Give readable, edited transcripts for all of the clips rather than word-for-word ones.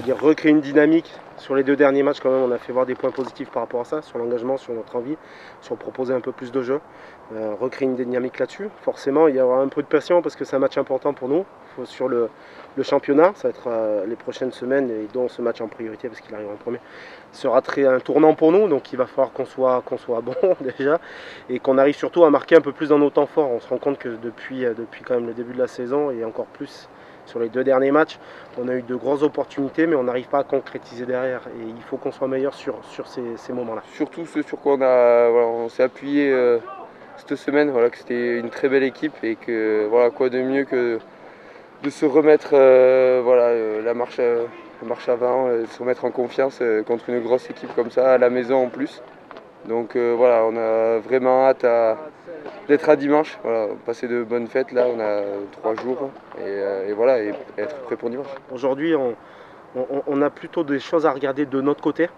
dire, recréer une dynamique. Sur les 2 derniers matchs, quand même, on a fait voir des points positifs par rapport à ça, sur l'engagement, sur notre envie, sur proposer un peu plus de jeu, recréer une dynamique là-dessus. Forcément, il y aura un peu de pression parce que c'est un match important pour nous. Sur le championnat, ça va être les prochaines semaines, et dont ce match en priorité parce qu'il arrive en premier, sera un tournant pour nous. Donc il va falloir qu'on soit bon déjà, et qu'on arrive surtout à marquer un peu plus dans nos temps forts. On se rend compte que depuis quand même le début de la saison, et encore plus sur les 2 derniers matchs, on a eu de grosses opportunités, mais on n'arrive pas à concrétiser derrière. Et il faut qu'on soit meilleur sur ces moments-là. Surtout ce sur quoi on s'est appuyé cette semaine, que c'était une très belle équipe, et que quoi de mieux que de se remettre la marche avant, se remettre en confiance contre une grosse équipe comme ça, à la maison en plus. Donc on a vraiment hâte d'être à dimanche, passer de bonnes fêtes. Là, on a 3 jours, et être prêt pour dimanche. Aujourd'hui, on a plutôt des choses à regarder de notre côté,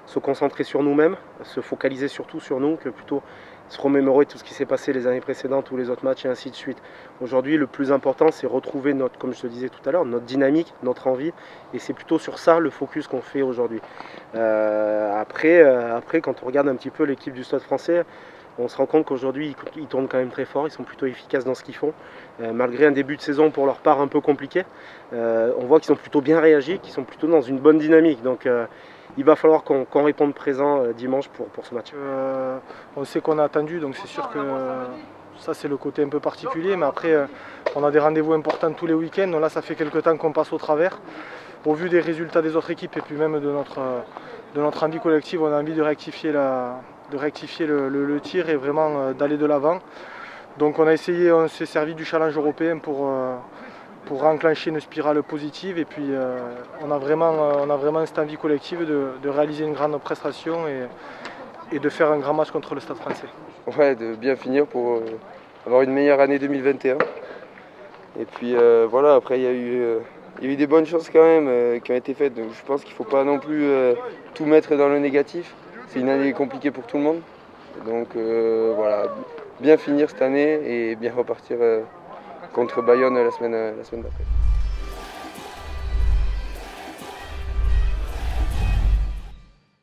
se concentrer sur nous-mêmes, se focaliser surtout sur nous, que plutôt se remémorer tout ce qui s'est passé les années précédentes ou les autres matchs et ainsi de suite. Aujourd'hui, le plus important, c'est retrouver comme je te disais tout à l'heure, notre dynamique, notre envie, et c'est plutôt sur ça le focus qu'on fait aujourd'hui. Après, quand on regarde un petit peu l'équipe du Stade Français, on se rend compte qu'aujourd'hui, ils tournent quand même très fort, ils sont plutôt efficaces dans ce qu'ils font. Malgré un début de saison pour leur part un peu compliqué, on voit qu'ils ont plutôt bien réagi, qu'ils sont plutôt dans une bonne dynamique. Donc il va falloir qu'on réponde présent dimanche pour ce match. On sait qu'on a attendu, donc c'est sûr que ça c'est le côté un peu particulier, mais après on a des rendez-vous importants tous les week-ends, donc là ça fait quelques temps qu'on passe au travers. Au vu des résultats des autres équipes et puis même de notre envie collective, on a envie de rectifier le tir et vraiment d'aller de l'avant. Donc on s'est servi du challenge européen pour enclencher une spirale positive, et puis on a vraiment cette envie collective de réaliser une grande prestation et de faire un grand match contre le Stade Français. Ouais, de bien finir pour avoir une meilleure année 2021. Et puis après il y a eu des bonnes choses quand même qui ont été faites, donc je pense qu'il ne faut pas non plus tout mettre dans le négatif. C'est une année compliquée pour tout le monde, donc bien finir cette année et bien repartir contre Bayonne la semaine d'après.